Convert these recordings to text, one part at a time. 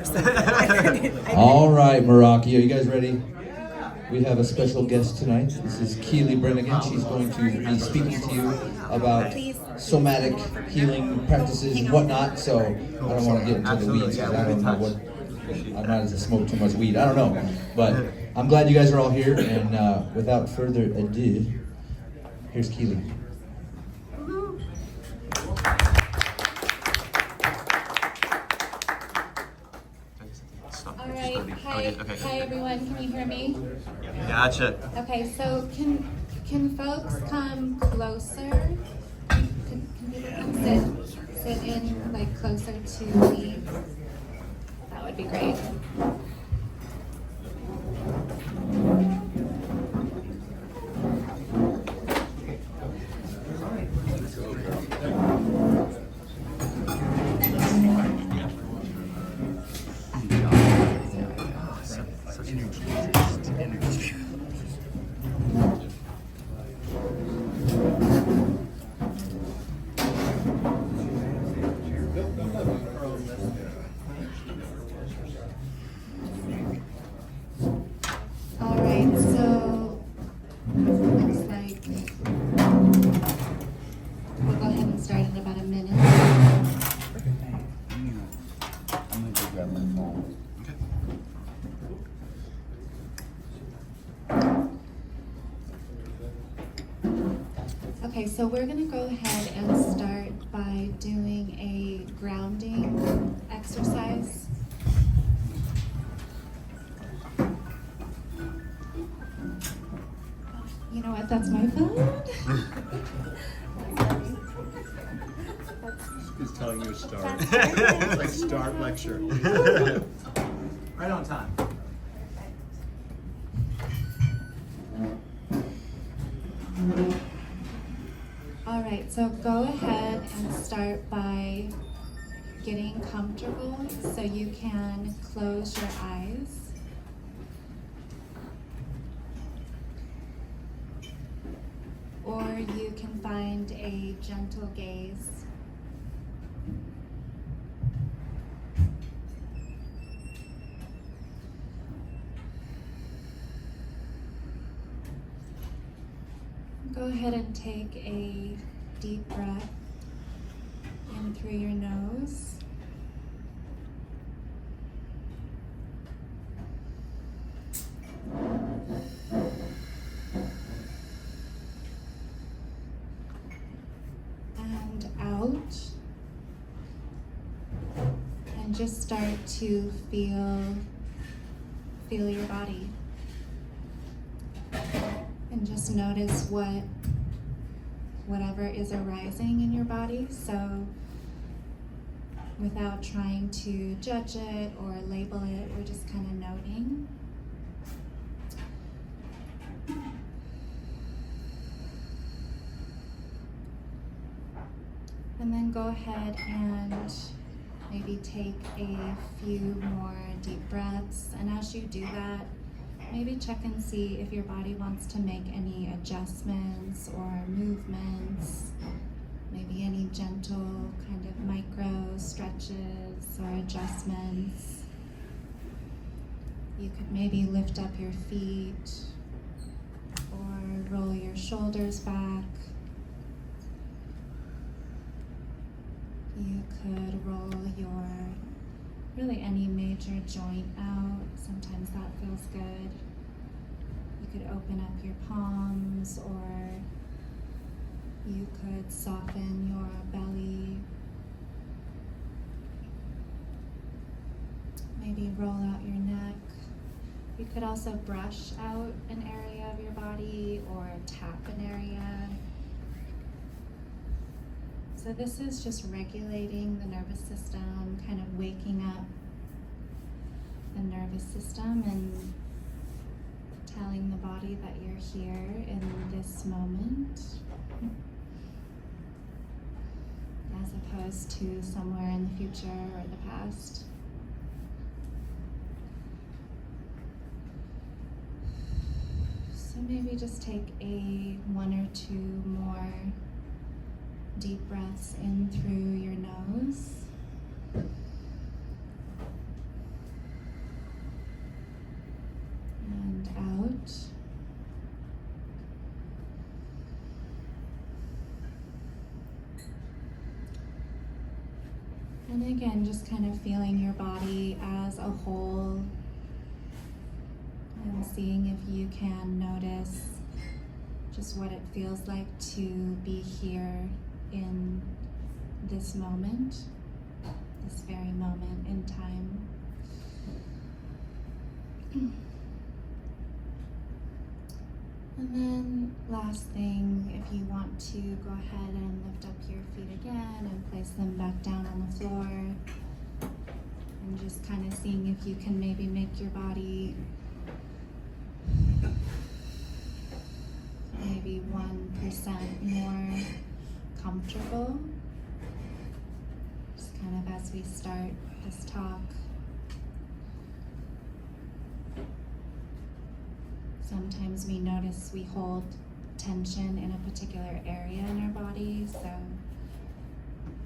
All right, Meraki, are you guys ready? We have a special guest tonight. This is Keely Brannigan. She's going to be speaking to you about somatic healing practices and whatnot. So I don't want to get into the weeds because I don't know what. I might have smoked too much weed. I don't know. But I'm glad you guys are all here. And without further ado, here's Keely. All right. Hi everyone. Can you hear me? Gotcha. Okay. So can folks come closer? Can people come sit in like closer to me? That would be great. All right, so looks like we'll go ahead and start in about a minute. I'm going to go grab my phone. Okay, so we're going to go ahead and start by doing a grounding exercise. You know what? That's my phone. He's telling you to start. That's perfect. It's like start lecture. Right on time. All right, so go ahead and start by getting comfortable so you can close your eyes. Or you can find a gentle gaze. Go ahead and take a deep breath in through your nose. And out. And just start to feel your body. And just notice whatever is arising in your body. So without trying to judge it or label it, we're just kind of noting. And then go ahead and maybe take a few more deep breaths. And as you do that, maybe check and see if your body wants to make any adjustments or movements, maybe any gentle kind of micro stretches or adjustments. You could maybe lift up your feet or roll your shoulders back. You could roll really any major joint out. Sometimes that feels good. You could open up your palms, or you could soften your belly. Maybe roll out your neck. You could also brush out an area of your body or tap an area. So this is just regulating the nervous system, kind of waking up the nervous system and telling the body that you're here in this moment, as opposed to somewhere in the future or the past. So maybe just take one or two more deep breaths in through your nose. And again, just kind of feeling your body as a whole and seeing if you can notice just what it feels like to be here in this moment, this very moment in time. And then last thing, if you want to go ahead and lift up your feet again and place them back down on the floor, and just kind of seeing if you can maybe make your body maybe 1% more comfortable. Just kind of as we start this talk. Sometimes we notice we hold tension in a particular area in our body, so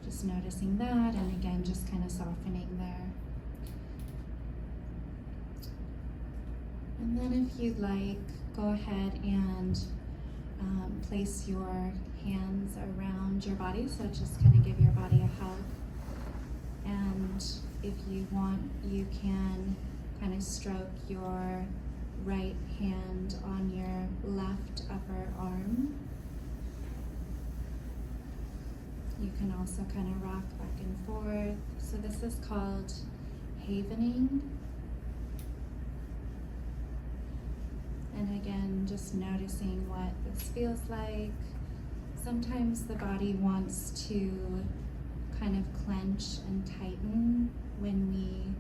just noticing that, and again, just kind of softening there. And then if you'd like, go ahead and place your hands around your body, so just kind of give your body a hug. And if you want, you can kind of stroke your right hand on your left upper arm. You can also kind of rock back and forth. So this is called havening. And again, just noticing what this feels like. Sometimes the body wants to kind of clench and tighten when we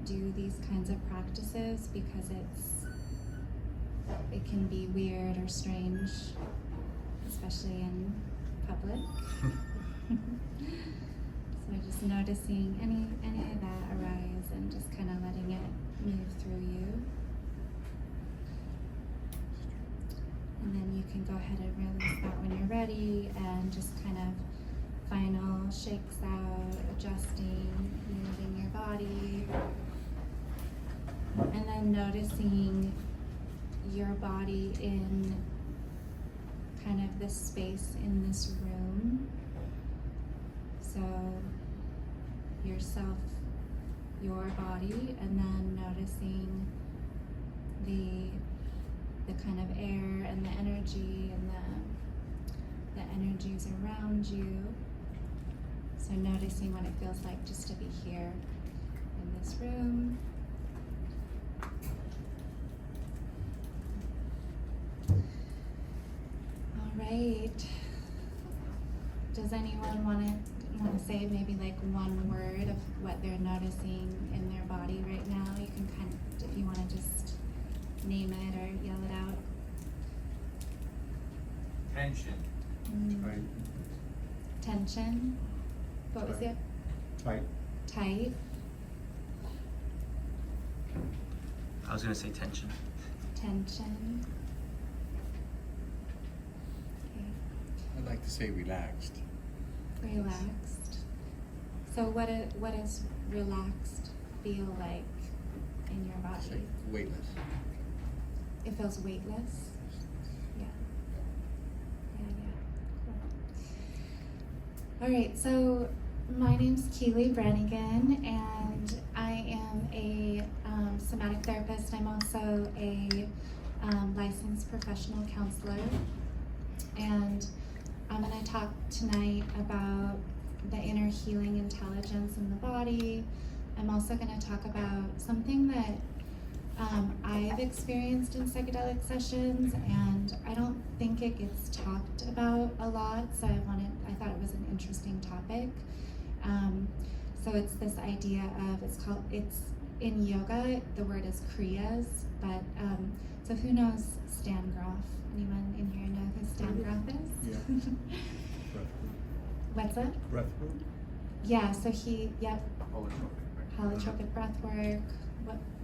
do these kinds of practices because it can be weird or strange, especially in public. So just noticing any of that arise and just kind of letting it move through you. And then you can go ahead and release that when you're ready, and just kind of final shakes out, adjusting, moving your body. And then noticing your body in kind of this space in this room. So yourself, your body, and then noticing the kind of air and the energy and the energies around you. So noticing what it feels like just to be here in this room. All right. Does anyone want to say maybe like one word of what they're noticing in their body right now? You can kind of, if you want to just name it or yell it out. Tension. Tight. Tension. What was it? Tight. Tight. I was going to say tension. Tension. Okay. I'd like to say relaxed. Relaxed. So what does relaxed feel like in your It's body? like weightless. It feels weightless. Yeah. Cool. All right, so my name's Keely Brannigan, and I am a somatic therapist. I'm also a licensed professional counselor, and I'm going to talk tonight about the inner healing intelligence in the body. I'm also going to talk about something that I've experienced in psychedelic sessions, and I don't think it gets talked about a lot, so I thought it was an interesting topic. So it's this idea of, it's in yoga, the word is kriyas, but so who knows Stan Groff? Anyone in here know who Stan Groff is? Yeah. What's that? Breath work. Yeah, so yep, Holotropic. holotropic breath work.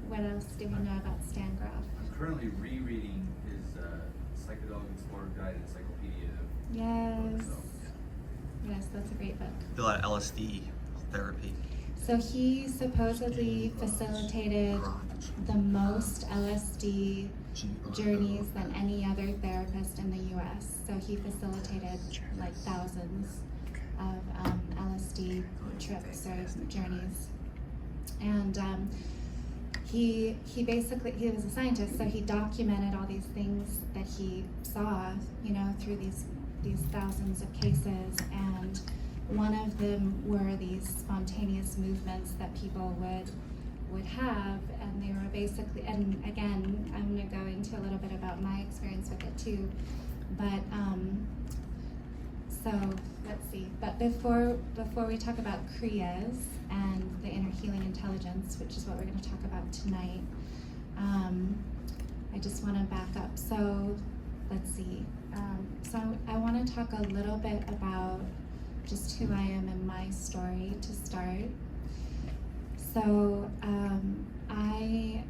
What else do we know about Stan Groff? I'm currently rereading his Psychedelic Explorer Guide Encyclopedia. Yes. So, Yes, that's a great book. A lot of LSD therapy. So he supposedly facilitated the most LSD journeys than any other therapist in the US. So he facilitated like thousands LSD trips or journeys. And he basically, he was a scientist, so he documented all these things that he saw, you know, through these thousands of cases. And one of them were these spontaneous movements that people would have, and they were basically, and again, I'm going to go into a little bit about my experience with it too, but so let's see. But before we talk about kriyas and the inner healing intelligence, which is what we're going to talk about tonight, I just want to back up. So let's see. So I want to talk a little bit about just who I am and my story to start. So I,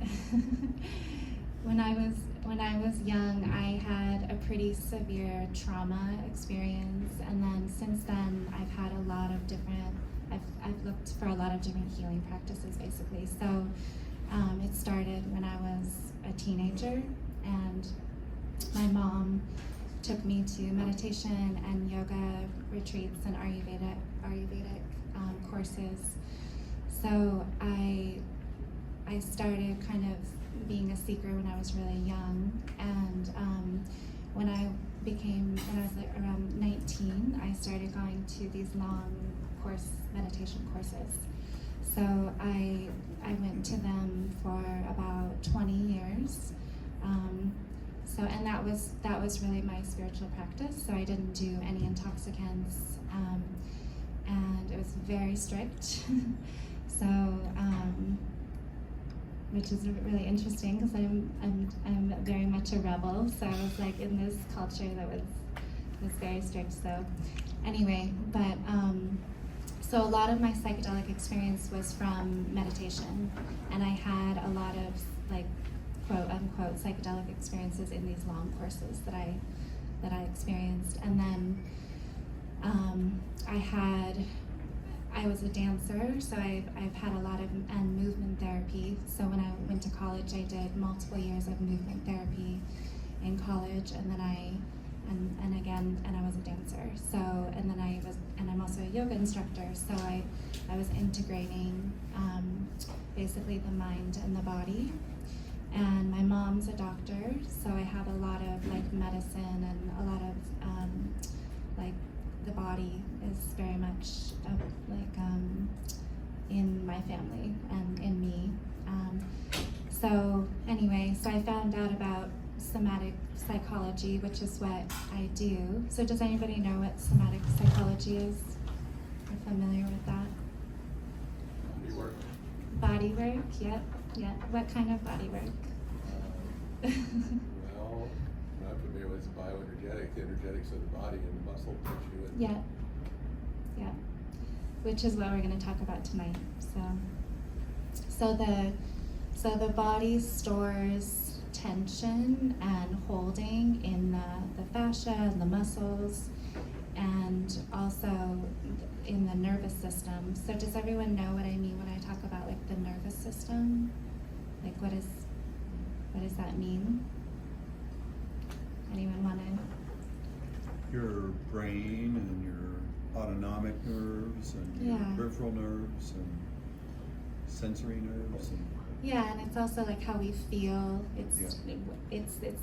when I was young, I had a pretty severe trauma experience, and then since then I've had a lot of different, I've looked for a lot of different healing practices basically. So it started when I was a teenager, and my mom took me to meditation and yoga retreats and Ayurvedic courses. So I started kind of being a seeker when I was really young, and when I was like around 19, I started going to these long meditation courses. So I went to them for about 20 years. And that was really my spiritual practice. So I didn't do any intoxicants, and it was very strict. So, which is really interesting because I'm very much a rebel. So I was like in this culture that was very strict. So anyway, but so a lot of my psychedelic experience was from meditation, and I had a lot of like quote unquote psychedelic experiences in these long courses that I experienced. And then I was a dancer, so I've had a lot of movement therapy. So when I went to college, I did multiple years of movement therapy in college, and then I was a dancer. So and I'm also a yoga instructor. So I was integrating basically the mind and the body. And my mom's a doctor, so I have a lot of like medicine and a lot of like the body is very much in my family and in me. So anyway, so I found out about somatic psychology, which is what I do. So does anybody know what somatic psychology is? Are familiar with that? Body work, yep. What kind of body work? Well, I'm familiar with bioenergetics, the energetics of the body and the muscle tissue. Yeah. Which is what we're going to talk about tonight. So the body stores tension and holding in the fascia and the muscles, and also in the nervous system. So does everyone know what I mean when I talk about like the nervous system? Like what does that mean? Anyone want to? Your brain and your autonomic nerves and your peripheral nerves and sensory nerves. And it's also like how we feel. It's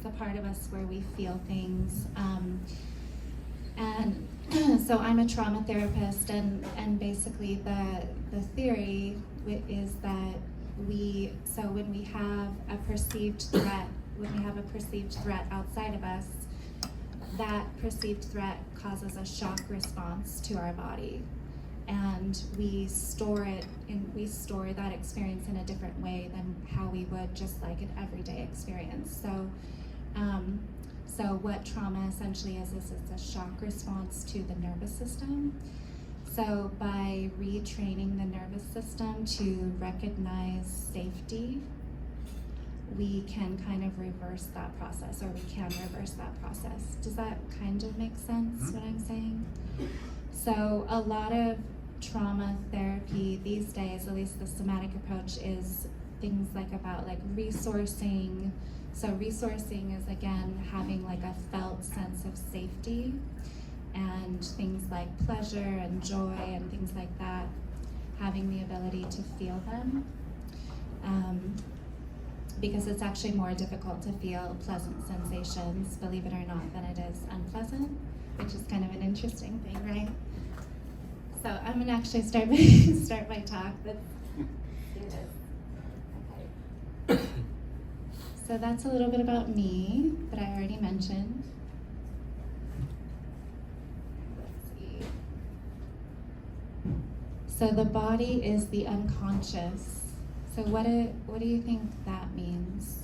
the part of us where we feel things. And so I'm a trauma therapist, and basically the theory is that when we have a perceived threat outside of us, that perceived threat causes a shock response to our body, and we store that experience in a different way than how we would just like an everyday experience. So what trauma essentially is it's a shock response to the nervous system. So by retraining the nervous system to recognize safety, we can kind of reverse that process, or we can reverse that process. Does that kind of make sense, what I'm saying? So a lot of trauma therapy these days, at least the somatic approach, is things like about like resourcing. So resourcing is again having like a felt sense of safety, and things like pleasure and joy and things like that, having the ability to feel them. Because it's actually more difficult to feel pleasant sensations, believe it or not, than it is unpleasant, which is kind of an interesting thing, right? So I'm gonna actually start my talk. Let's do this. Okay. So that's a little bit about me that I already mentioned. Let's see. So the body is the unconscious. So what do you think that means?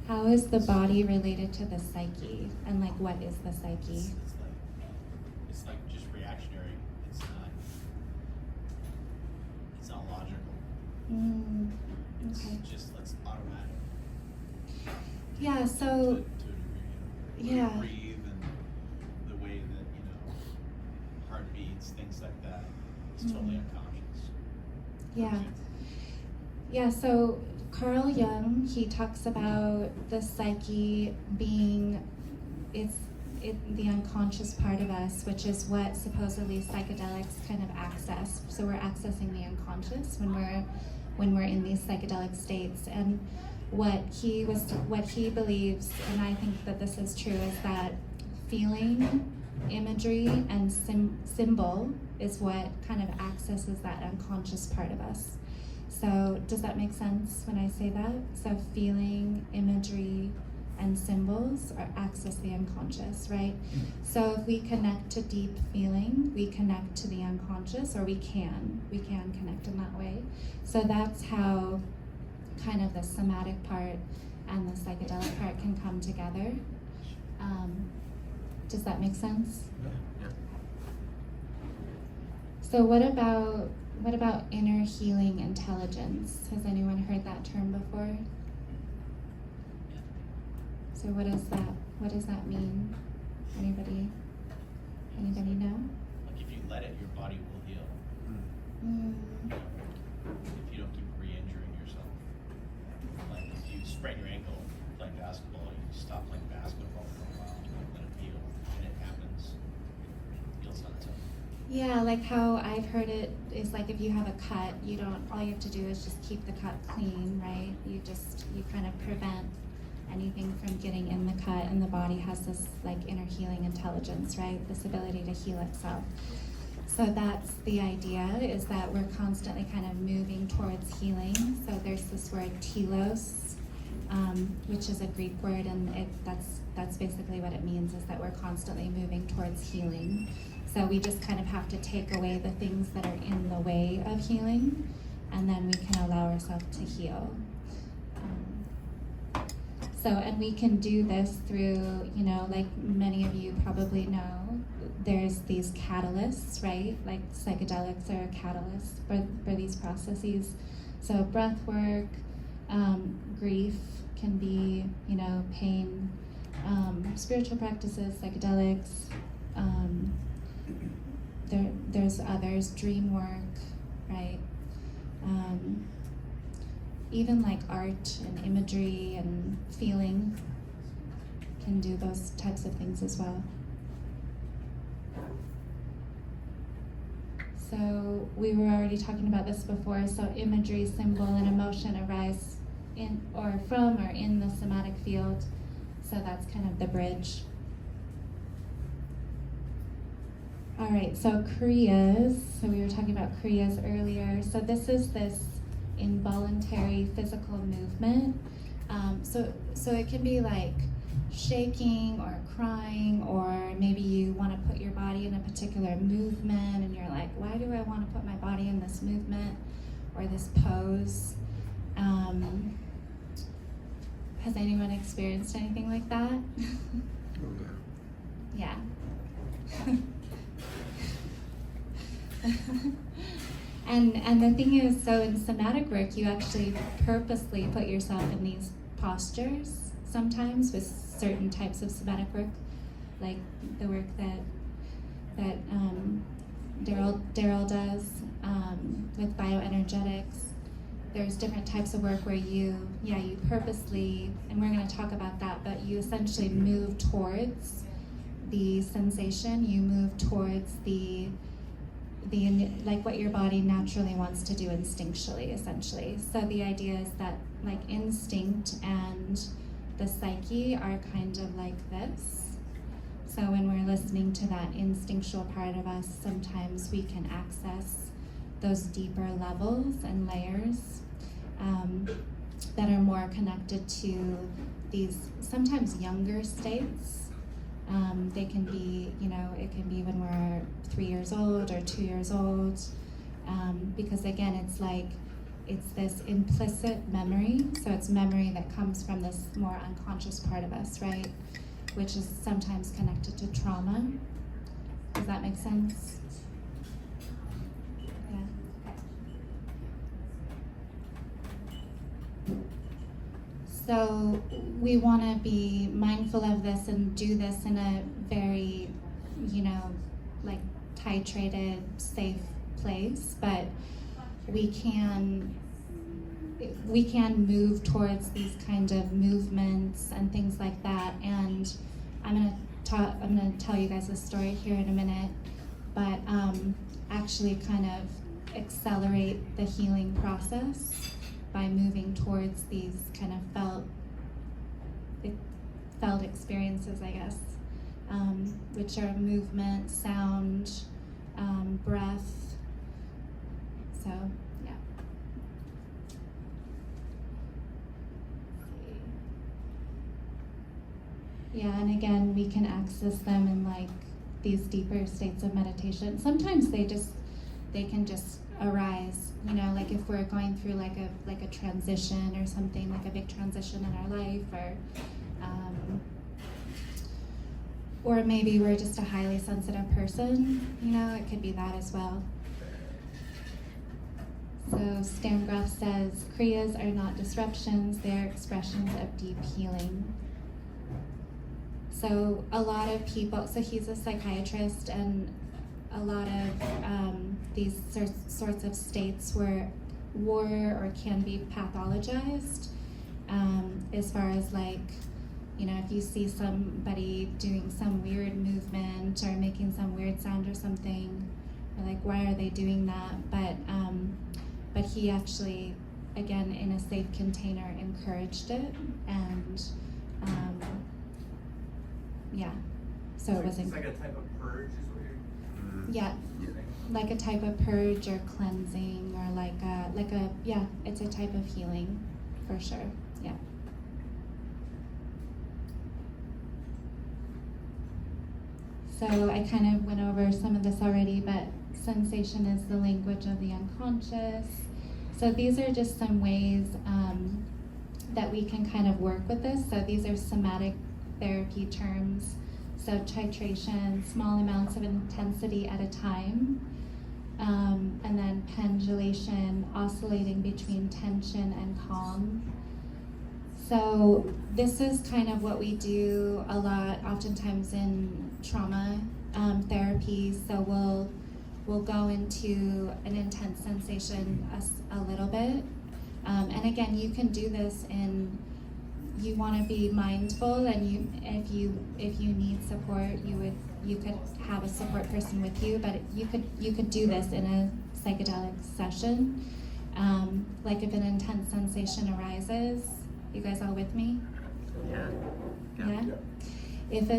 How is the body related to the psyche? And like, what is the psyche? It's like just reactionary. It's not logical. Okay. It's just it's automatic. Yeah, To so, a degree, yeah. You breathe and the way that, heart beats, things like that. It's totally unconscious. Yeah. Yeah, so Carl Jung, he talks about the psyche being the unconscious part of us, which is what supposedly psychedelics kind of access. So we're accessing the unconscious when we're in these psychedelic states. And what he believes, and I think that this is true, is that feeling, imagery, and symbol is what kind of accesses that unconscious part of us. So does that make sense when I say that? So feeling, imagery, and symbols access the unconscious, right? So if we connect to deep feeling, we connect to the unconscious, or we can connect in that way. So that's how kind of the somatic part and the psychedelic part can come together. Does that make sense? Yeah. So what about inner healing intelligence? Has anyone heard that term before? So what is that? What does that mean? Anybody know? Like if you let it, your body will heal. If you don't keep re-injuring yourself. Like if you sprain your ankle playing basketball, you stop playing basketball for a while, let it heal, and it happens. It heals on its own. Yeah, like how I've heard it is like if you have a cut, all you have to do is just keep the cut clean, right? You kind of prevent anything from getting in the cut, and the body has this like inner healing intelligence, right? This ability to heal itself. So that's the idea, is that we're constantly kind of moving towards healing. So there's this word telos, which is a Greek word, and that's basically what it means, is that we're constantly moving towards healing. So we just kind of have to take away the things that are in the way of healing, and then we can allow ourselves to heal. And we can do this through, like many of you probably know, there's these catalysts, right? Like psychedelics are catalysts for these processes. So breath work, grief can be, pain, spiritual practices, psychedelics. There's others, dream work, right? Even like art and imagery and feeling can do those types of things as well. So we were already talking about this before. So imagery, symbol, and emotion arise in or from or in the somatic field. So that's kind of the bridge. All right, so kriyas. So we were talking about kriyas earlier. So this is this involuntary physical movement. So it can be like shaking or crying, or maybe you want to put your body in a particular movement and you're like, why do I want to put my body in this movement or this pose? Has anyone experienced anything like that? Yeah. And the thing is, so in somatic work, you actually purposely put yourself in these postures sometimes with certain types of somatic work, like the work that Daryl does with bioenergetics. there's different types of work where you purposely, and we're going to talk about that, but you essentially move towards the sensation, you move towards the like what your body naturally wants to do instinctually, essentially. So the idea is that like instinct and the psyche are kind of like this. So when we're listening to that instinctual part of us, sometimes we can access those deeper levels and layers that are more connected to these sometimes younger states. They can be, it can be when we're 3 years old or 2 years old, because again, it's this implicit memory. So it's memory that comes from this more unconscious part of us, right? Which is sometimes connected to trauma. Does that make sense? Yeah. So we want to be mindful of this and do this in a very, like titrated, safe place, but we can move towards these kind of movements and things like that. And I'm gonna tell you guys a story here in a minute, but actually kind of accelerate the healing process by moving towards these kind of felt experiences, I guess, which are movement, sound, breath. So, yeah. Yeah, and again, we can access them in like these deeper states of meditation. Sometimes they can just arise, like if we're going through like a transition or something, like a big transition in our life, or maybe we're just a highly sensitive person, it could be that as well. So Stan Groff says, kriyas are not disruptions, they're expressions of deep healing. So a lot of people, so he's a psychiatrist, and a lot of these sorts of states were or can be pathologized, as far as like, if you see somebody doing some weird movement or making some weird sound or something, you're like, why are they doing that? But he actually, again, in a safe container, encouraged it, and yeah, so it wasn't. It's like a type of purge, is what you're Yeah, saying? like a type of purge or cleansing, or it's a type of healing, for sure. Yeah. So I kind of went over some of this already, but sensation is the language of the unconscious. So these are just some ways that we can kind of work with this. So these are somatic therapy terms. So titration, small amounts of intensity at a time. And then pendulation, oscillating between tension and calm. So this is kind of what we do a lot, oftentimes in trauma therapy. So we'll go into an intense sensation a little bit. And again, you can do this you want to be mindful, and if you need support, you could have a support person with you, but you could do this in a psychedelic session. Like if an intense sensation arises, you guys all with me? Yeah. If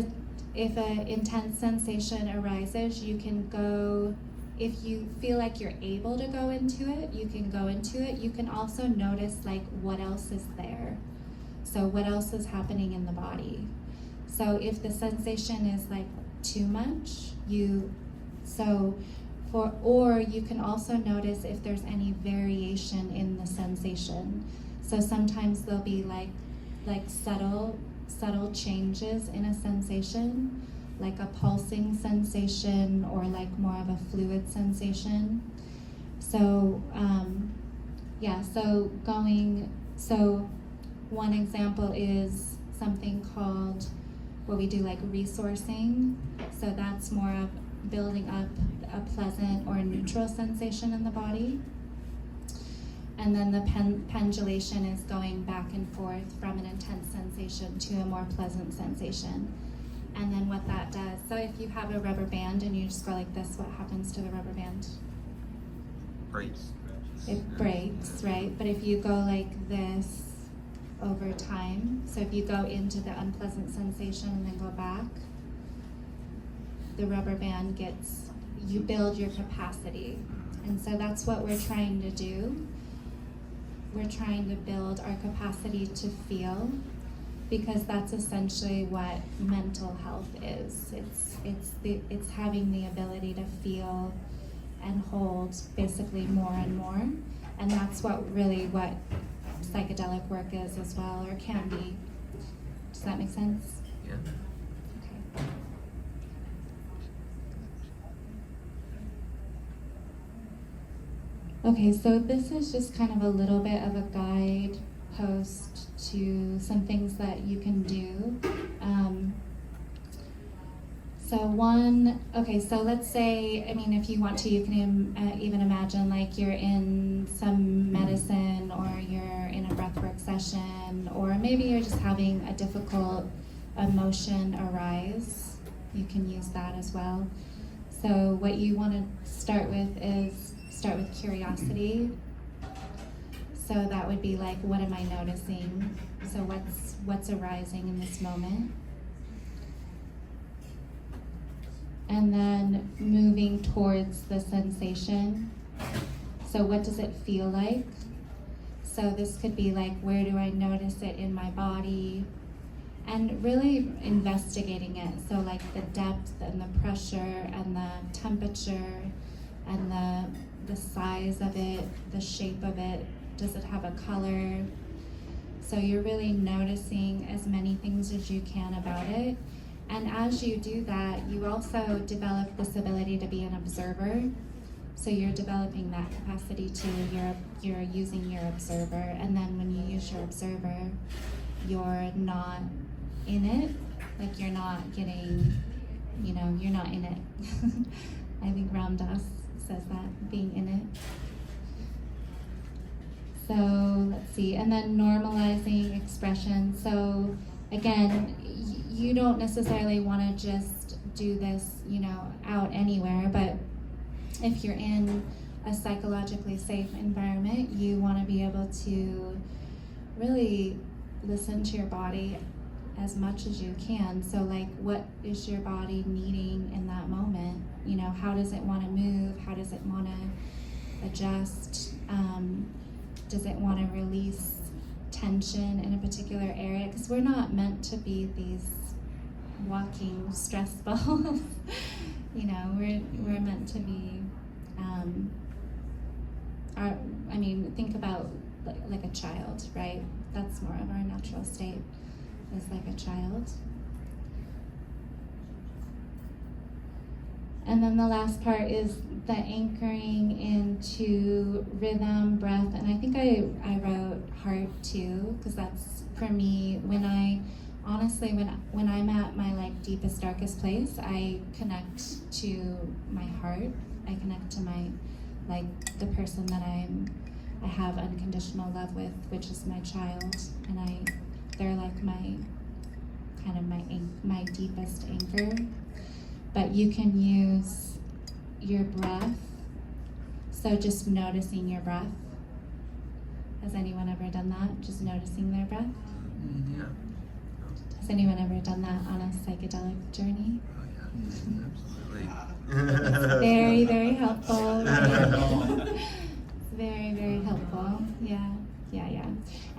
an intense sensation arises, you can go. If you feel like you're able to go into it, you can go into it. You can also notice like what else is there. So what else is happening in the body? So if the sensation is like too much, or you can also notice if there's any variation in the sensation. So sometimes there'll be like subtle changes in a sensation, like a pulsing sensation or like more of a fluid sensation. So one example is something called what we do like resourcing. So that's more of building up a pleasant or neutral sensation in the body. And then the pendulation is going back and forth from an intense sensation to a more pleasant sensation. And then what that does, so if you have a rubber band and you just go like this, what happens to the rubber band? Breaks. It breaks, right? But if you go like this over time, so if you go into the unpleasant sensation and then go back, the rubber band gets, you build your capacity. And so that's what we're trying to do. We're trying to build our capacity to feel, because that's essentially what mental health is. It's having the ability to feel and hold basically more and more. And that's what psychedelic work is as well, or can be. Does that make sense? Yeah. Okay. Okay, so this is just kind of a little bit of a guide post to some things that you can do. So let's say, if you want to, you can even imagine like you're in some medicine, or you're in a breathwork session, or maybe you're just having a difficult emotion arise. You can use that as well. So what you want to start with curiosity. So that would be like, what am I noticing? So what's arising in this moment? And then moving towards the sensation. So what does it feel like? So this could be like, where do I notice it in my body? And really investigating it. So like the depth and the pressure and the temperature and the size of it, the shape of it. Does it have a color? So you're really noticing as many things as you can about it. And as you do that, you also develop this ability to be an observer. So you're developing that capacity to, you're using your observer. And then when you use your observer, you're not in it. Like you're not getting, you're not in it. I think Ram Dass says that, being in it. So let's see, and then normalizing expression. So again, you don't necessarily want to just do this, out anywhere, but if you're in a psychologically safe environment, you want to be able to really listen to your body as much as you can. So like, what is your body needing in that moment? How does it want to move? How does it want to adjust? Does it want to release tension in a particular area? Because we're not meant to be these walking stress balls. We're meant to be, think about like a child, right? That's more of our natural state, is like a child. And then the last part is the anchoring into rhythm, breath, and I think I wrote heart too, because that's, for me, when I'm at my like deepest, darkest place, I connect to my heart. I connect to my, like, the person that I have unconditional love with, which is my child, and they're like my deepest anchor. But you can use your breath. So just noticing your breath. Has anyone ever done that? Just noticing their breath? Yeah. Has anyone ever done that on a psychedelic journey? Oh yeah, It's absolutely. very, very helpful. Right? It's very, very helpful. Yeah.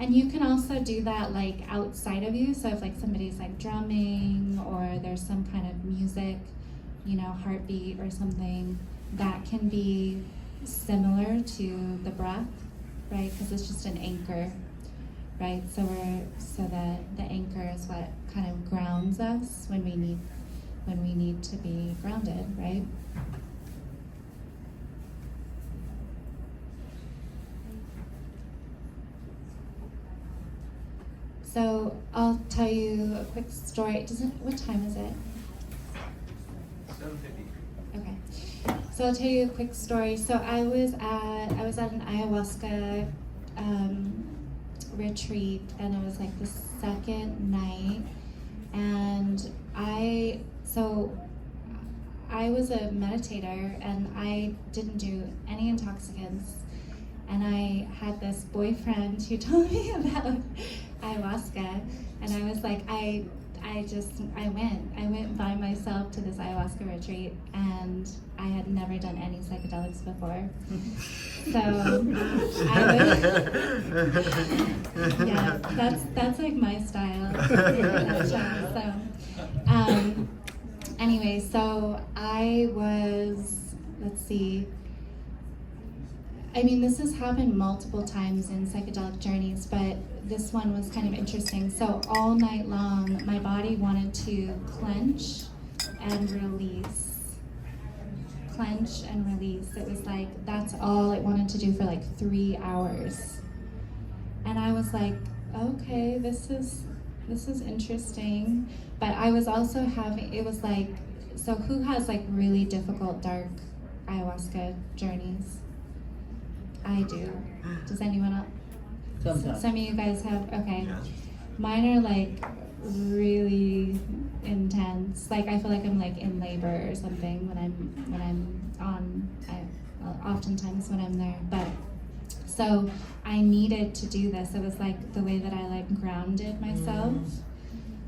And you can also do that like outside of you. So if like somebody's like drumming, or there's some kind of music, heartbeat or something, that can be similar to the breath, right? Because it's just an anchor, right? So the anchor is what kind of grounds us when we need to be grounded, right? So I'll tell you a quick story. What time is it? 7:53. Okay. So I'll tell you a quick story. So I was at an ayahuasca retreat, and it was like the second night, and I was a meditator, and I didn't do any intoxicants, and I had this boyfriend who told me about ayahuasca, and I was like, I went by myself to this ayahuasca retreat, and I had never done any psychedelics before. So yeah, that's like my style. So anyway, so I was, let's see, I mean, this has happened multiple times in psychedelic journeys, but this one was kind of interesting. So all night long, my body wanted to clench and release. Clench and release. It was like, that's all it wanted to do for like 3 hours. And I was like, okay, this is interesting. But I was also having, it was like, so who has like really difficult, dark ayahuasca journeys? I do. Does anyone else? Sometimes. Some of you guys have, okay. Yeah. Mine are like really intense. Like I feel like I'm like in labor or something when I'm on, oftentimes when I'm there. But so I needed to do this. It was like the way that I like grounded myself.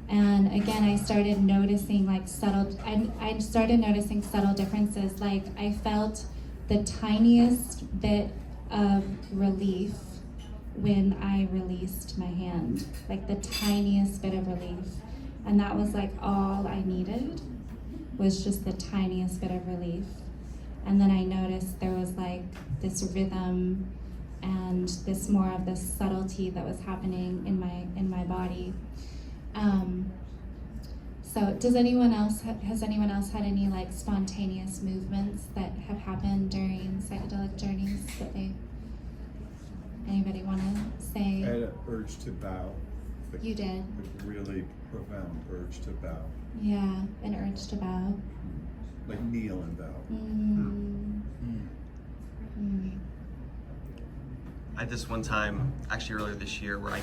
And again, I started noticing like I started noticing subtle differences. Like I felt the tiniest bit of relief when I released my hand, like the tiniest bit of relief. And that was like all I needed, was just the tiniest bit of relief. And then I noticed there was like this rhythm and this more of this subtlety that was happening in my body. So has anyone else had any like spontaneous movements that have happened during psychedelic journeys that anybody want to say? I had an urge to bow. You did? A really profound urge to bow. Yeah, an urge to bow. Like kneel and bow. I had this one time, actually earlier this year, where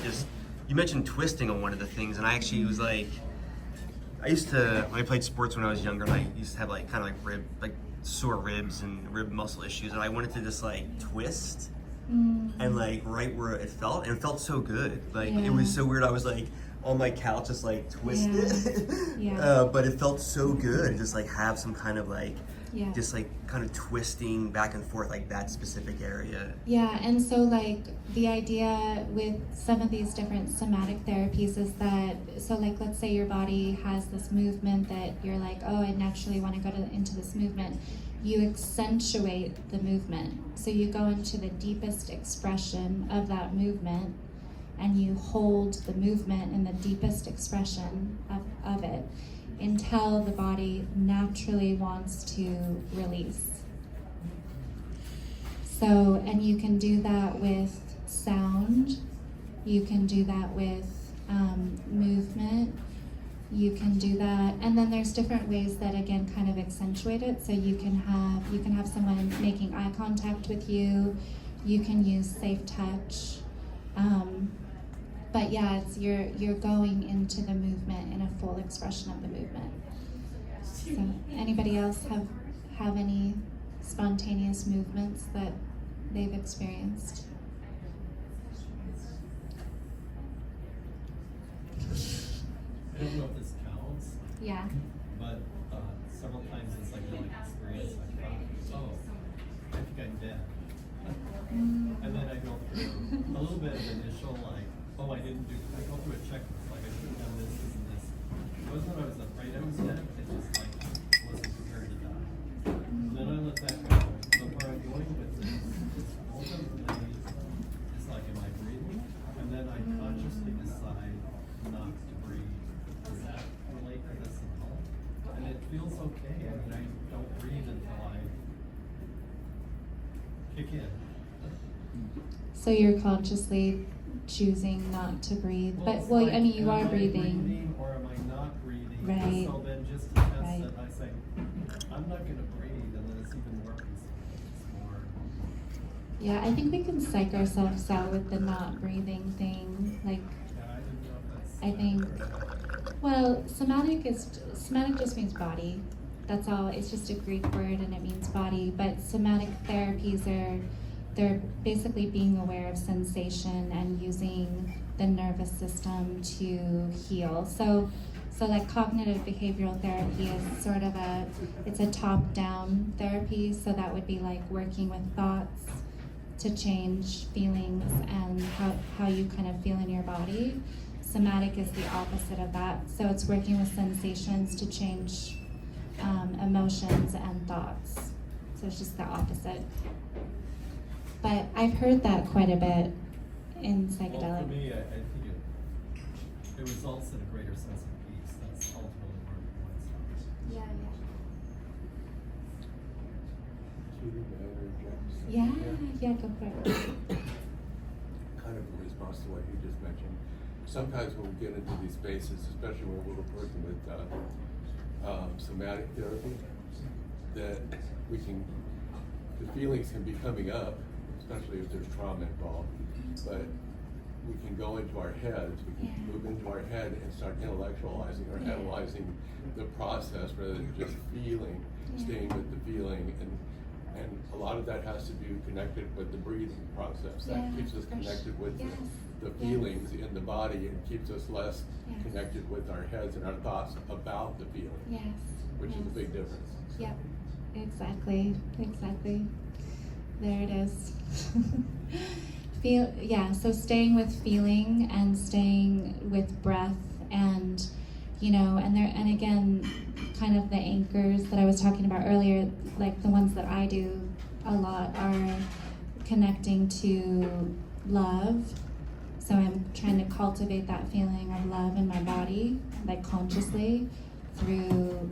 you mentioned twisting on one of the things, and I actually was like, when I played sports when I was younger, and I used to have like kind of like sore ribs and rib muscle issues, and I wanted to just like twist, and like right where it felt, and it felt so good. Like it was so weird. I was like on my couch, just like twisted, but it felt so good. Just like have some kind of like, just like kind of twisting back and forth, like that specific area. Yeah, and so like the idea with some of these different somatic therapies is that, so like let's say your body has this movement that you're like, oh, I naturally want to go into this movement. You accentuate the movement. So you go into the deepest expression of that movement, and you hold the movement in the deepest expression of it until the body naturally wants to release. So, and you can do that with sound, you can do that with movement, you can do that, and then there's different ways that again kind of accentuate it. So you can have someone making eye contact with you, you can use safe touch, but yeah, it's you're going into the movement in a full expression of the movement. So anybody else have any spontaneous movements that they've experienced? I don't know if this counts, Yeah. but several times in psychedelic experience I thought, oh, I think I'm dead. And then I go through a little bit of initial like, oh, I go through a checklist, like I should have done this, this, and this. It wasn't that I was afraid I was dead, it just like wasn't prepared to die. And then I let that go. So where I'm going with this is ultimately, it's like, am I breathing? And then I consciously decide not to breathe. Does that relate to this at all? And it feels okay. I mean, I don't breathe until I kick in. So you're consciously choosing not to breathe, but it's well, like, I mean, you are am I breathing. or am I not breathing? Right. So then just to test Right. it, I say, I'm not going to breathe, and then it's even more peaceful. It's more Yeah, I think we can psych ourselves out with the not breathing thing. Like, I think, well, somatic just means body. That's all. It's just a Greek word and it means body. But somatic therapies they're basically being aware of sensation and using the nervous system to heal. So like cognitive behavioral therapy is sort of it's a top-down therapy. So that would be like working with thoughts to change feelings and how you kind of feel in your body. Somatic is the opposite of that. So it's working with sensations to change emotions and thoughts. So it's just the opposite. But I've heard that quite a bit in psychedelic. Well, for me, I think it results in a greater sense of peace. That's ultimately where it starts. Yeah, Yeah. yeah, go for it. Kind of in response to what you just mentioned. Sometimes when we get into these spaces, especially when we're working with somatic therapy, that the feelings can be coming up, especially if there's trauma involved, but we can go into our heads, we can move into our head and start intellectualizing or analyzing the process rather than just feeling, staying with the feeling. And a lot of that has to do connected with the breathing process. That keeps us connected with the feelings in the body and keeps us less connected with our heads and our thoughts about the feeling, which is a big difference. Yep, exactly. There it is. So staying with feeling and staying with breath and, and again, kind of the anchors that I was talking about earlier, like the ones that I do a lot are connecting to love. So I'm trying to cultivate that feeling of love in my body, like consciously, through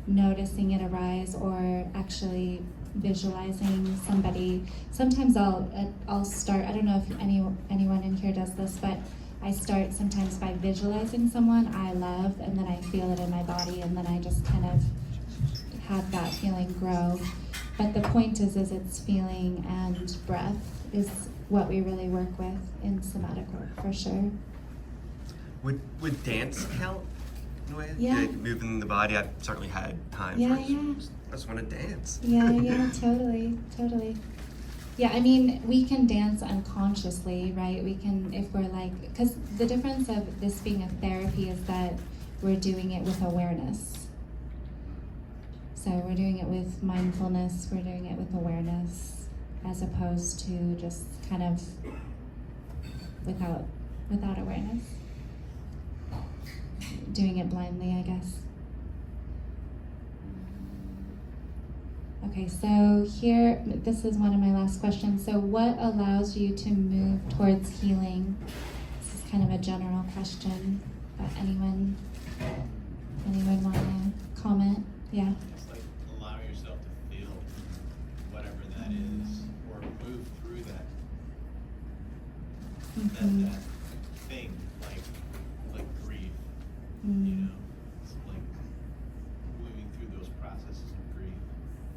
noticing it arise or actually visualizing somebody. Sometimes I'll start, I don't know if anyone in here does this, but I start sometimes by visualizing someone I love, and then I feel it in my body, and then I just kind of have that feeling grow. But the point is it's feeling and breath is what we really work with in somatic work, for sure. Would dance count in a way? Yeah. Like moving the body, I've certainly had times where I just want to dance. Yeah, totally. Yeah, I mean, we can dance unconsciously, right? We can, if we're like, because the difference of this being a therapy is that we're doing it with awareness. So we're doing it with mindfulness, we're doing it with awareness, as opposed to just kind of without awareness. Doing it blindly, I guess. Okay, so here, this is one of my last questions. So what allows you to move towards healing? This is kind of a general question, but anyone want to comment? Yeah. It's like allowing yourself to feel whatever that is, or move through that thing, like grief. It's like moving through those processes of grief,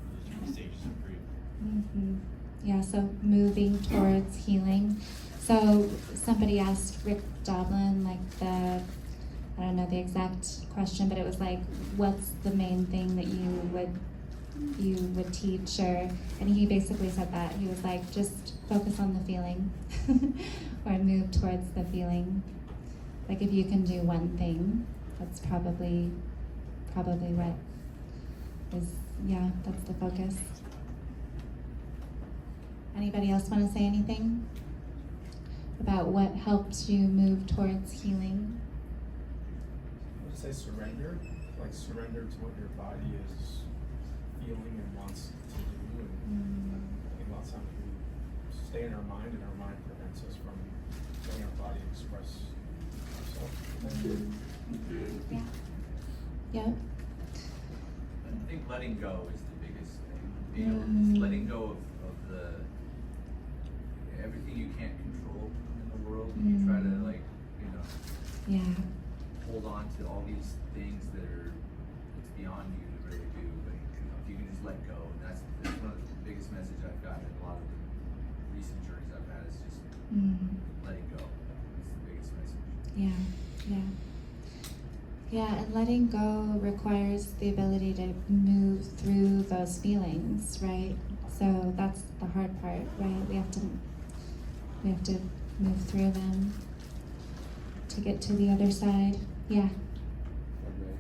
or those stages of grief. Yeah, so moving towards healing. So somebody asked Rick Doblin, like I don't know the exact question, but it was like, what's the main thing that you would teach, and he basically said that. He was like, just focus on the feeling, or move towards the feeling. Like if you can do one thing, that's probably what is, that's the focus. Anybody else want to say anything about what helps you move towards healing? I would say surrender, like surrender to what your body is feeling and wants to do. And I think a lot of times we stay in our mind, and our mind prevents us from letting our body express ourselves. Yeah. I think letting go is the biggest thing. Just letting go of the everything you can't control in the world. And you try to hold on to all these things that it's beyond you to really do. But if you can just let go, and that's one of the biggest message I've gotten in a lot of the letting go is the biggest message. Yeah, and letting go requires the ability to move through those feelings, right? So that's the hard part, right? We have to move through them to get to the other side. Yeah. Okay.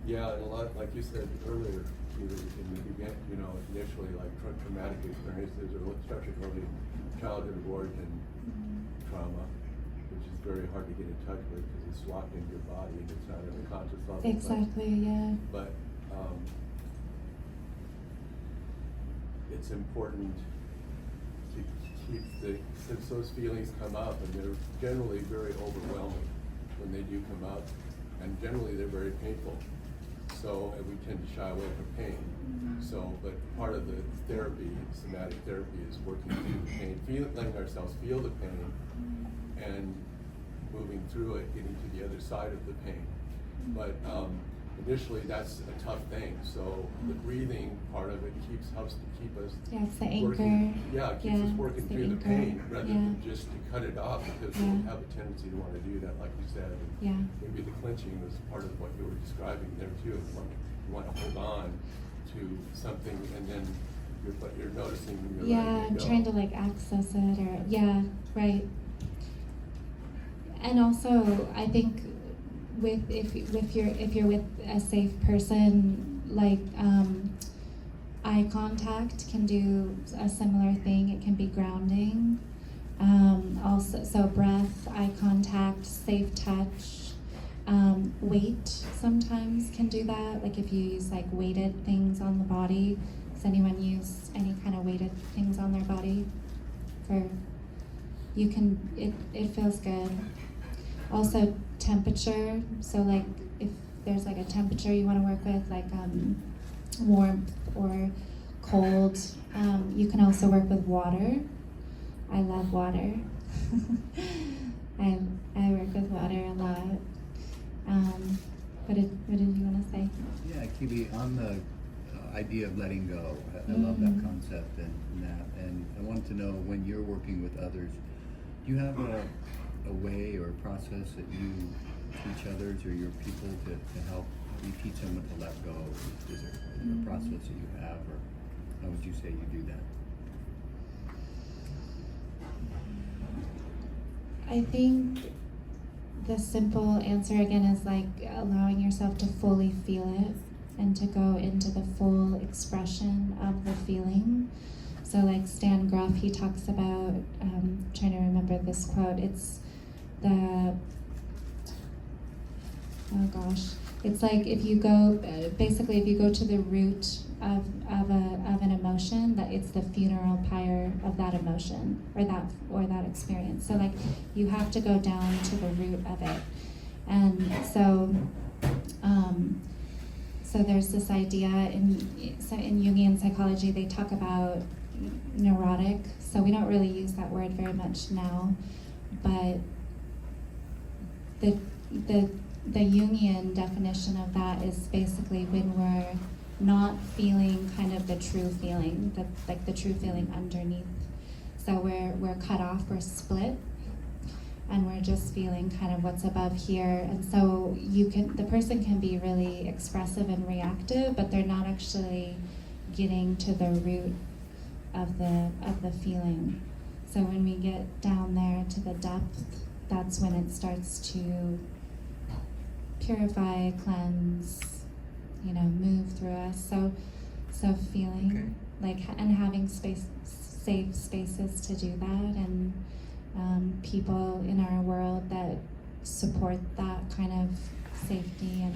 Yeah, and a lot, like you said earlier, in the beginning, initially, like traumatic experiences, or especially early childhood of origin trauma, which is very hard to get in touch with because it's locked into your body and it's not at a conscious level. Exactly, yeah. But it's important to keep since those feelings come up, and they're generally very overwhelming when they do come up, and generally they're very painful. So, and we tend to shy away from pain. So, but part of the therapy, somatic therapy, is working through the pain, letting ourselves feel the pain, and moving through it, getting to the other side of the pain. But initially, that's a tough thing. So the breathing part of it helps to keep us it's the anchor. working. Yeah, it keeps us working the through the anchor. pain rather than just to cut it off, because we have a tendency to want to do that, like you said. And maybe the clenching was part of what you were describing there too. You want to hold on to something, and then you're noticing when you're letting it go. Trying to like access it, or right. And also, I think if you're with a safe person, like eye contact can do a similar thing. It can be grounding. Also, so breath, eye contact, safe touch. Weight sometimes can do that. Like if you use like weighted things on the body. Does anyone use any kind of weighted things on their body? It feels good. Also temperature, so like if there's like a temperature you want to work with, like warmth or cold, you can also work with water. I love water. I work with water a lot. What did you want to say? Yeah, Keely, on the idea of letting go, I love that concept and that, and I wanted to know, when you're working with others, do you have a way or a process that you teach others or your people to help you teach someone to let go? Is there a process that you have, or how would you say you do that? I think the simple answer again is like allowing yourself to fully feel it and to go into the full expression of the feeling. So like Stan Groff, he talks about, trying to remember this quote, it's it's like if you go, basically if you go to the root of an emotion, that it's the funeral pyre of that emotion or that experience. So like you have to go down to the root of it. And so there's this idea in Jungian psychology, they talk about neurotic. So we don't really use that word very much now, but the Jungian definition of that is basically when we're not feeling kind of the true feeling, the true feeling underneath. So we're cut off, we're split, and we're just feeling kind of what's above here. And so the person can be really expressive and reactive, but they're not actually getting to the root of the feeling. So when we get down there to the depth, that's when it starts to purify, cleanse, move through us. So feeling and having safe spaces to do that, and people in our world that support that kind of safety, and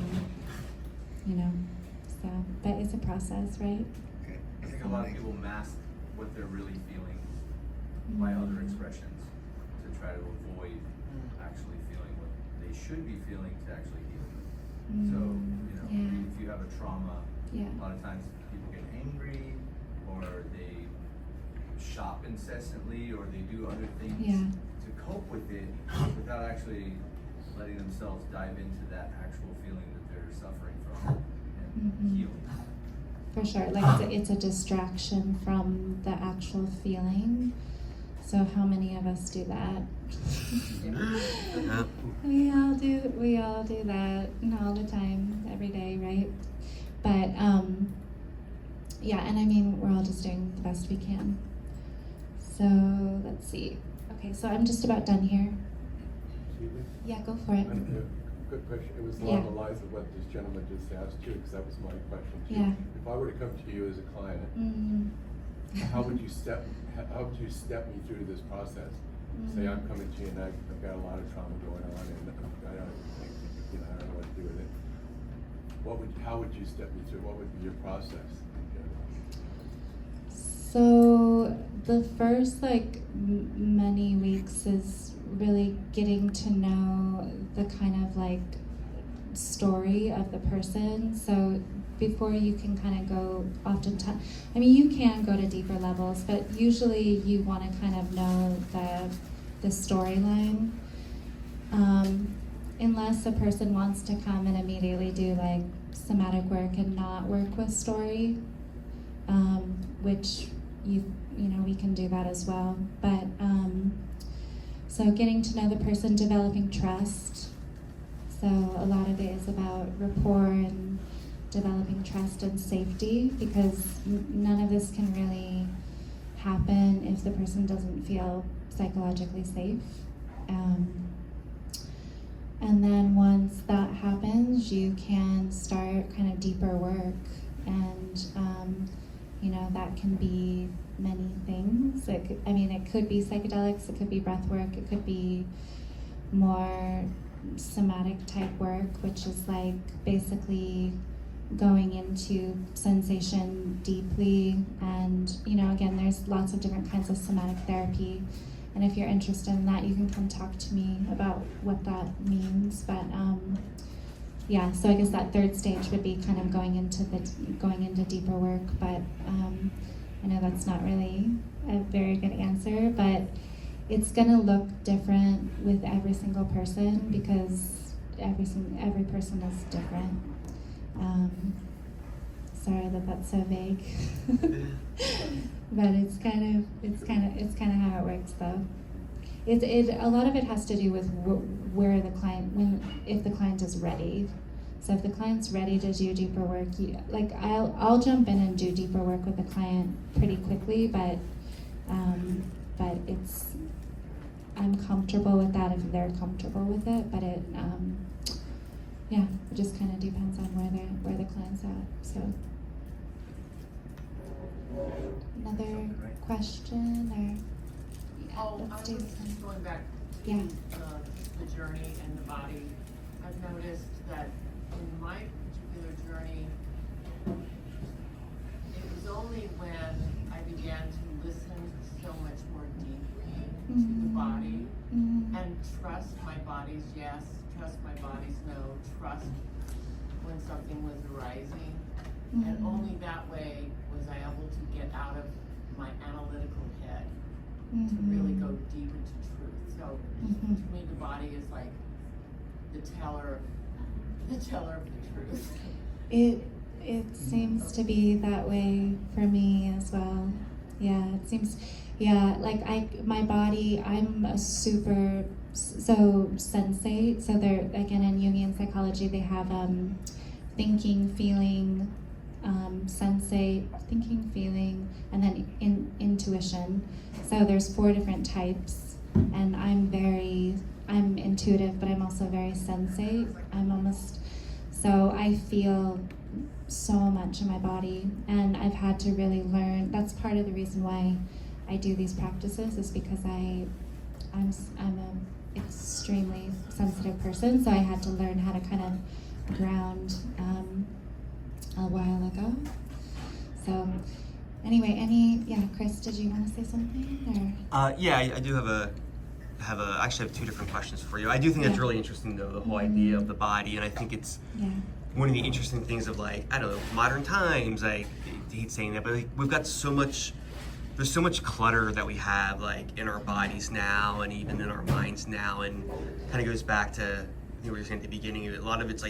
so. But it's a process, right? Okay. I think a lot of people mask what they're really feeling by other expressions to try to avoid actually feeling what they should be feeling to actually heal. So, if you have a trauma, a lot of times people get angry, or they shop incessantly, or they do other things to cope with it without actually letting themselves dive into that actual feeling that they're suffering from and healing. for sure. Like it's a distraction from the actual feeling. So how many of us do that? Yeah. We all do that all the time, every day, right? But yeah, and I mean, we're all just doing the best we can. So let's see. Okay, so I'm just about done here. Excuse me? Yeah, go for it. Good question. It was Yeah. along the lines of what this gentleman just asked too, because that was my question too. Yeah. If I were to come to you as a client, how would you step me through this process? Say I'm coming to you and I've got a lot of trauma going on and I don't think, I don't know what to do with it. How would you step me through? What would be your process? So the first many weeks is really getting to know the kind of story of the person. So before you can kind of go, I mean, you can go to deeper levels, but usually you want to kind of know the storyline. Unless a person wants to come and immediately do somatic work and not work with story, which we can do that as well. But so getting to know the person, developing trust. So a lot of it is about rapport and developing trust and safety, because none of this can really happen if the person doesn't feel psychologically safe. And then once that happens, you can start kind of deeper work, and that can be many things. It could be psychedelics, it could be breath work, it could be more somatic type work, which is basically going into sensation deeply. And again, there's lots of different kinds of somatic therapy, and if you're interested in that, you can come talk to me about what that means. But yeah, so I guess that third stage would be kind of going into deeper work. But I know that's not really a very good answer, but it's gonna look different with every single person, because every person is different. Sorry that that's so vague, but it's kind of how it works, though. A lot of it has to do with where the client, if the client is ready. So if the client's ready to do deeper work, I'll jump in and do deeper work with the client pretty quickly, but I'm comfortable with that if they're comfortable with it. But it just kind of depends on where the client's at. So another question, or I was just going back to Yeah. the journey and the body. I've noticed that in my particular journey, it was only when I began to listen so much more deeply to the body and trust my body's yes, trust my body's no, trust when something was arising. And only that way was I able to get out of my analytical head to really go deep into truth. So to me, the body is like the teller of the truth. It seems to be that way for me as well. Yeah, it seems. Yeah, my body, I'm a super sensate. So there again, in Jungian psychology, they have thinking, feeling, sensate, thinking, feeling, and then intuition. So there's 4 different types, and I'm intuitive, but I'm also very sensate. So I feel so much in my body, and I've had to really learn. That's part of the reason why I do these practices, is because I'm an extremely sensitive person, so I had to learn how to kind of ground a while ago. So anyway, Chris, did you want to say something? Or? Yeah, I do actually have 2 different questions for you. I do think that's really interesting, though, the whole idea of the body, and I think it's one of the interesting things of modern times. I hate saying that, but we've got there's so much clutter that we have in our bodies now, and even in our minds now, and kind of goes back to, I think we were saying at the beginning, a lot of it's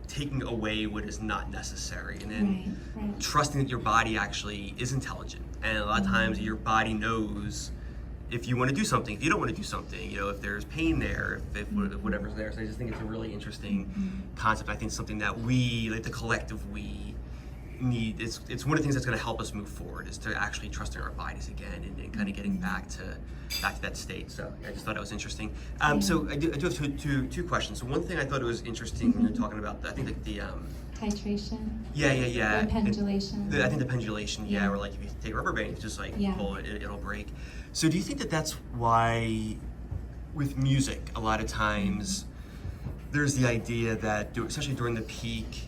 taking away what is not necessary, and then Right. trusting that your body actually is intelligent. And a lot of times your body knows if you want to do something, if you don't want to do something, if there's pain there, if whatever's there. So I just think it's a really interesting concept. I think it's something that we, like the collective we, need. It's one of the things that's going to help us move forward, is to actually trusting our bodies again, and kind of getting back to that state. So I just thought it was interesting. So I do have two questions. So one thing I thought it was interesting when you're talking about, I think like the Titration. Yeah. Or pendulation. I think the pendulation, where like if you take a rubber band, you just like pull it, it'll break. So do you think that that's why with music, a lot of times there's the idea that, especially during the peak,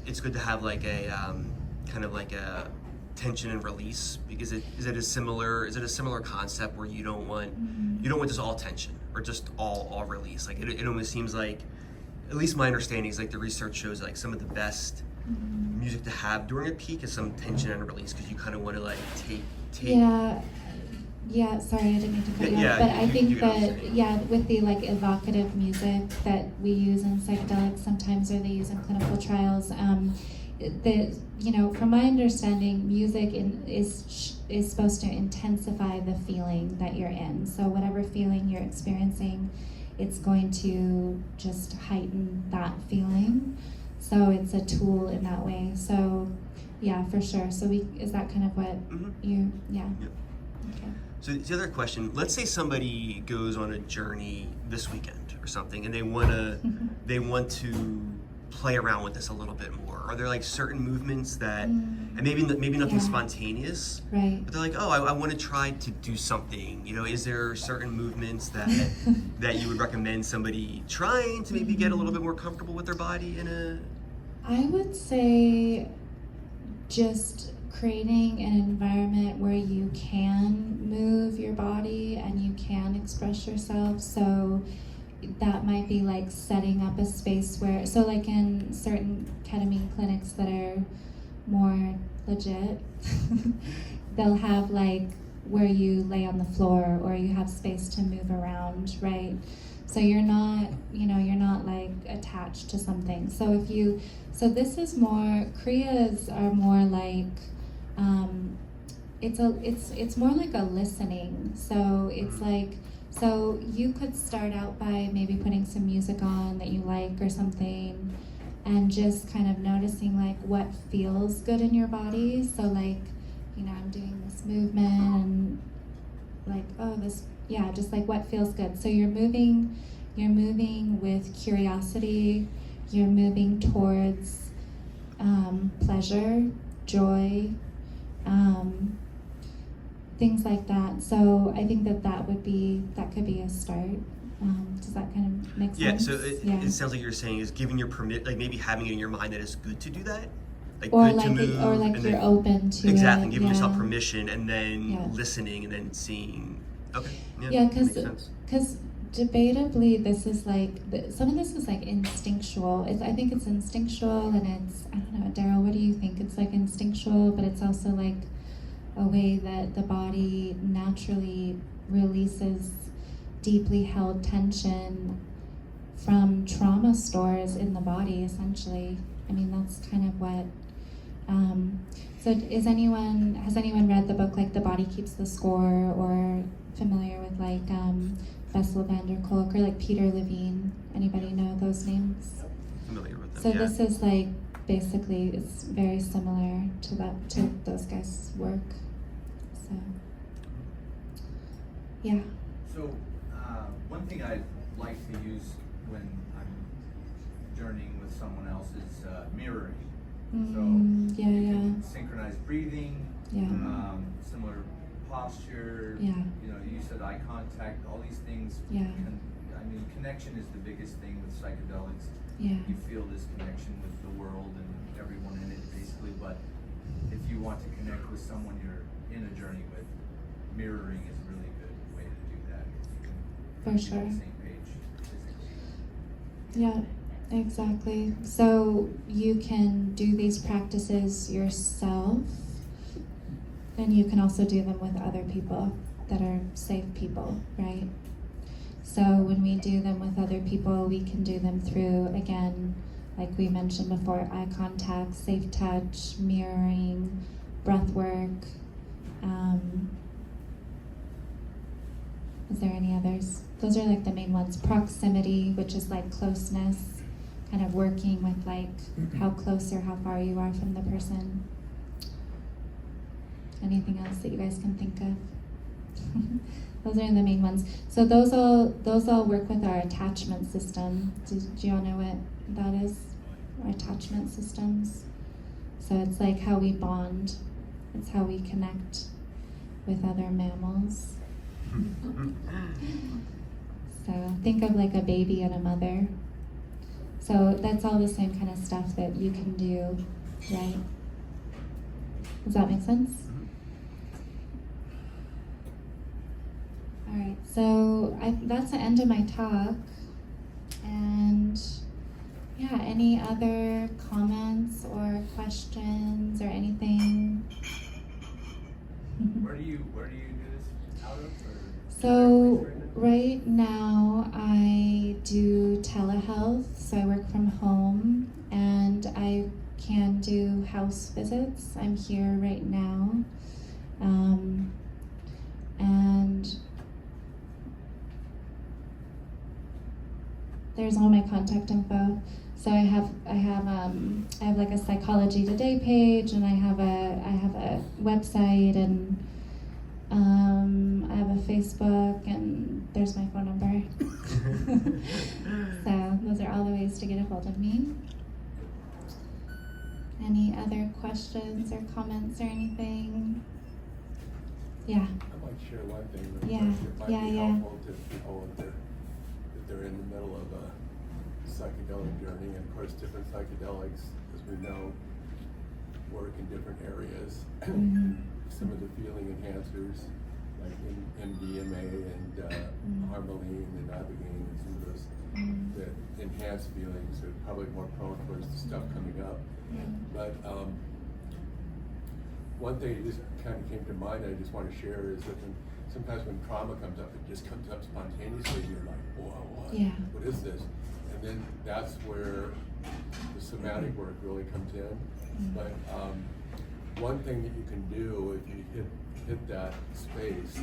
it's good to have like a kind of like a tension and release, because is it a similar concept where you don't want just all tension or just all release? Like it almost seems like, at least my understanding is like the research shows like some of the best music to have during a peak is some tension and release, because you kind of want to like take. Yeah, sorry, I didn't mean to cut you off, but I think that, with the like evocative music that we use in psychedelics sometimes, or they use in clinical trials, from my understanding, music is supposed to intensify the feeling that you're in. So whatever feeling you're experiencing, it's going to just heighten that feeling. So it's a tool in that way. So yeah, for sure. So is that kind of what you, Okay. So the other question, let's say somebody goes on a journey this weekend or something, and they want to play around with this a little bit more. Are there like certain movements that, and maybe nothing spontaneous, right? But they're like, I want to try to do something. Is there certain movements that that you would recommend somebody trying to maybe get a little bit more comfortable with their body in a? I would say just creating an environment where you can move your body and you can express yourself. So that might be like setting up a space where, so like in certain ketamine clinics that are more legit, they'll have like where you lay on the floor or you have space to move around, right? So you're not like attached to something. So this is more, kriyas are more like, it's more like a listening. So it's like, so you could start out by maybe putting some music on that you like or something, and just kind of noticing like what feels good in your body. So like, I'm doing this movement and like, just like what feels good. So you're moving with curiosity, you're moving towards pleasure, joy, things like that. So I think that could be a start. Does that kind of make sense? So it sounds like you're saying is giving your permit, like maybe having it in your mind that it's good to do that, like or good like to move, you're open to exactly it. giving yourself permission, and then listening, and then seeing. Okay. Because debatably, this is like some of this is like instinctual. I think it's instinctual, and it's, I don't know, Daryl, what do you think? It's like instinctual, but it's also like a way that the body naturally releases deeply held tension from trauma stores in the body, essentially. I mean, that's kind of what. So has anyone read the book like The Body Keeps the Score, or familiar with like Bessel van der Kolk, or like Peter Levine? Anybody know those names? Familiar with them. So this is like, basically, it's very similar to those guys' work. So yeah. So one thing I like to use when I'm journeying with someone else is mirroring. Synchronized breathing, similar posture. You said eye contact. All these things. Connection is the biggest thing with psychedelics. You feel this connection with the world and everyone in it, basically. But if you want to connect with someone you're in a journey with, mirroring is a really good way to do that. You can be on the same page physically. Yeah. Exactly. So you can do these practices yourself, and you can also do them with other people that are safe people, right? So when we do them with other people, we can do them through, again, like we mentioned before, eye contact, safe touch, mirroring, breath work. Is there any others? Those are like the main ones. Proximity, which is like closeness, kind of working with like how close or how far you are from the person. Anything else that you guys can think of? Those are the main ones. So those all work with our attachment system. Do you all know what that is? Our attachment systems. So it's like how we bond. It's how we connect with other mammals. So think of like a baby and a mother. So that's all the same kind of stuff that you can do, right? Does that make sense? All right, so that's the end of my talk. And yeah, any other comments or questions or anything? Where do you do this out of? Or So right now I do telehealth, so I work from home and I can do house visits. I'm here right now. And there's all my contact info. So I have like a Psychology Today page, and I have a website, and I have a Facebook, and there's my phone number. So those are all the ways to get a hold of me. Any other questions or comments or anything? Yeah. I might share one thing that Yeah, might be yeah. helpful to people if they're in the middle of a psychedelic journey. And of course, different psychedelics, as we know, work in different areas. Some of the feeling enhancers, like MDMA and Harmaline and Ibogaine, and some of those that enhance feelings are probably more prone towards the stuff coming up. But one thing that just kind of came to mind I just want to share is that sometimes when trauma comes up, it just comes up spontaneously, and you're like, whoa, what is this? And then that's where the somatic work really comes in. But one thing that you can do if you hit that space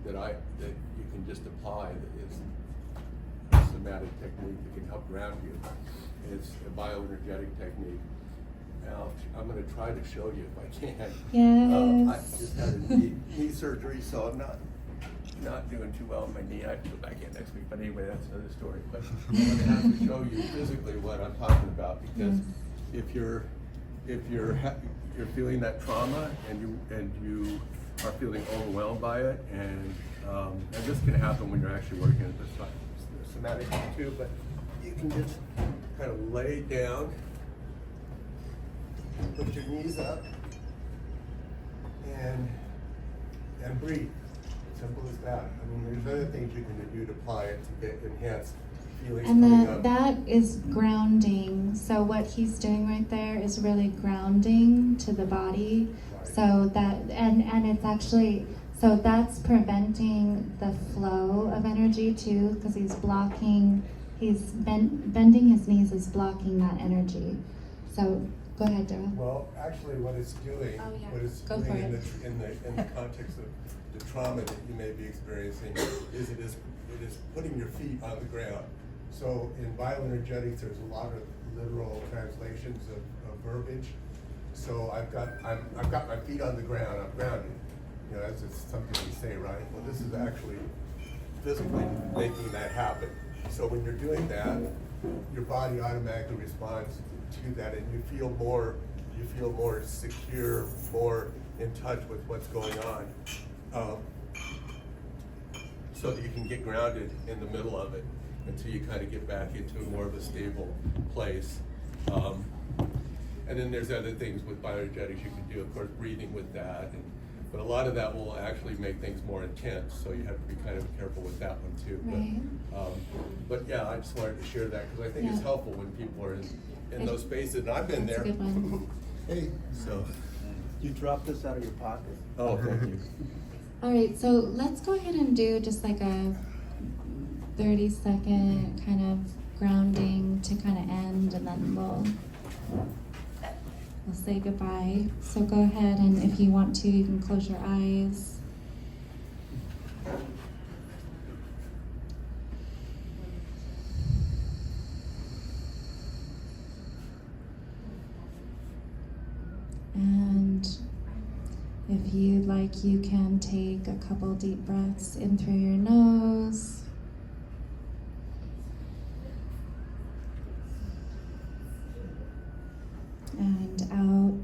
that you can just apply is a somatic technique that can help ground you. It's a bioenergetic technique. Now, I'm going to try to show you if I can. Yes. I just had a knee surgery, so I'm not doing too well on my knee. I have to go back in next week, but anyway, that's another story. But I'm going to have to show you physically what I'm talking about, because if you're feeling that trauma and you are feeling overwhelmed by it, and this can happen when you're actually working at the somatic too, but you can just kind of lay down, put your knees up, and breathe. Simple as that. I mean, there's other things you can do to apply it to get enhanced feelings coming up. And that is grounding. So what he's doing right there is really grounding to the body. Right. So that, and it's actually, so that's preventing the flow of energy too, because he's blocking, bending his knees is blocking that energy. So go ahead, Daryl. Well, actually, what it's doing, what it's Go doing for in the context of the trauma that you may be experiencing is it is putting your feet on the ground. So in bioenergetics, there's a lot of literal translations of verbiage. So I've got my feet on the ground. I'm grounded. You know, that's just something we say, right? Well, this is actually physically making that happen. So when you're doing that, your body automatically responds to that, and you feel more secure, more in touch with what's going on, so that you can get grounded in the middle of it until you kind of get back into more of a stable place. And then there's other things with bioenergetics you can do, of course, breathing with that, but a lot of that will actually make things more intense, so you have to be kind of careful with that one too. Right. But yeah, I just wanted to share that because I think it's helpful when people are in those spaces, and I've been That's there. a good one. Hey, so. You dropped this out of your pocket. Oh, thank you. All right, so let's go ahead and do just like a 30-second kind of grounding to kind of end, and then we'll say goodbye. So go ahead, and if you want to, you can close your eyes. And if you'd like, you can take a couple deep breaths in through your nose. And out.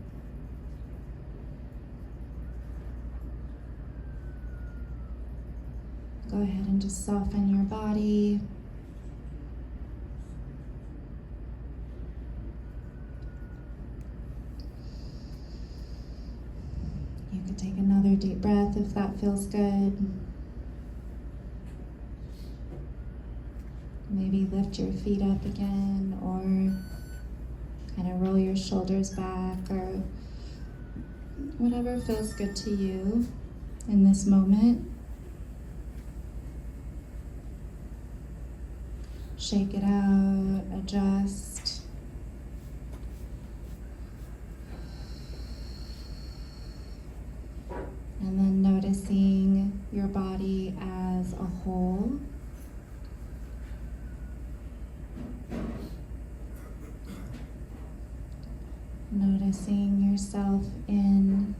Go ahead and just soften your body. You could take another deep breath if that feels good. Maybe lift your feet up again, or kind of roll your shoulders back, or whatever feels good to you in this moment. Shake it out, adjust. And then noticing your body as a whole. Noticing yourself in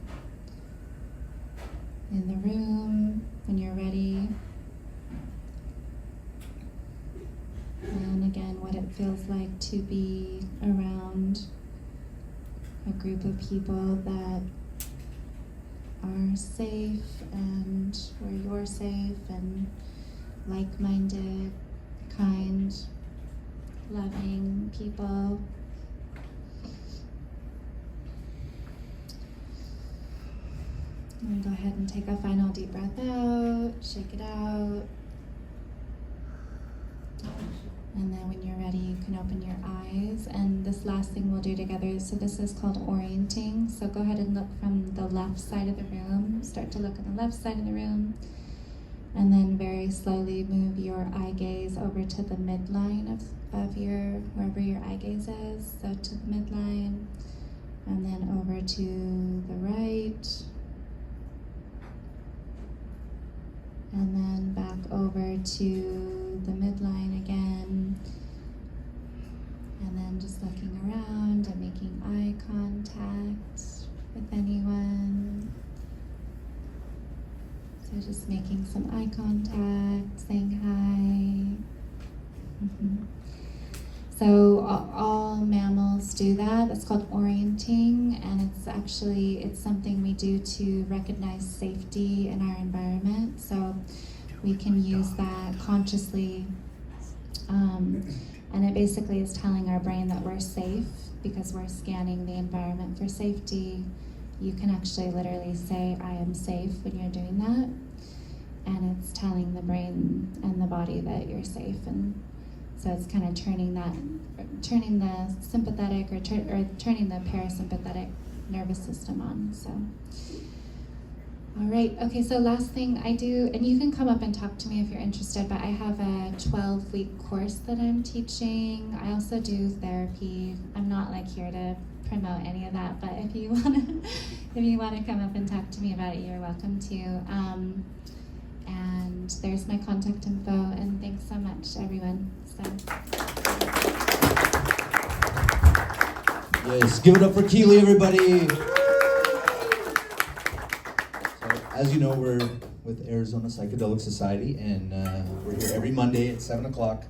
the room when you're ready. And again, what it feels like to be around a group of people that are safe, and where you're safe, and like-minded, kind, loving people. And go ahead and take a final deep breath out, shake it out. And then when you're ready, you can open your eyes. And this last thing we'll do together, so this is called orienting. So go ahead and look from the left side of the room. Start to look at the left side of the room. And then very slowly move your eye gaze over to the midline of your, wherever your eye gaze is. So to the midline. And then over to the right. And then back over to the midline again. And then just looking around and making eye contact with anyone. So just making some eye contact, saying hi. So all mammals do that. That's called orienting, and it's something we do to recognize safety in our environment. So we can use that consciously, and it basically is telling our brain that we're safe because we're scanning the environment for safety. You can actually literally say, I am safe when you're doing that, and it's telling the brain and the body that you're safe. And so it's kind of turning the sympathetic or turning the parasympathetic nervous system on. So, all right. Okay. So last thing I do, and you can come up and talk to me if you're interested. But I have a 12-week course that I'm teaching. I also do therapy. I'm not like here to promote any of that, but if you wanna come up and talk to me about it, you're welcome to. And there's my contact info, and thanks so much, everyone. So. Yes, give it up for Keely, everybody. So, as you know, we're with Arizona Psychedelic Society, and we're here every Monday at 7 o'clock.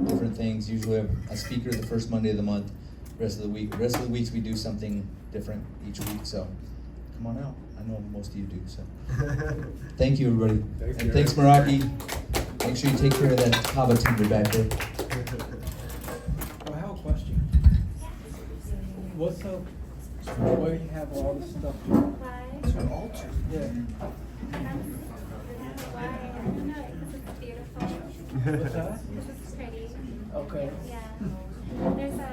Different things. Usually have a speaker the first Monday of the month. The rest of the weeks we do something different each week. So come on out. I know most of you do. So thank you, everybody. And thanks, Meraki. Make sure you take care of that Kava tuber back there. Oh, I have a question. What's up? Where you have all this stuff? It's an altar. Yeah. Why? I don't know, because it's beautiful. What's that? This is pretty. Okay. Yeah. There's a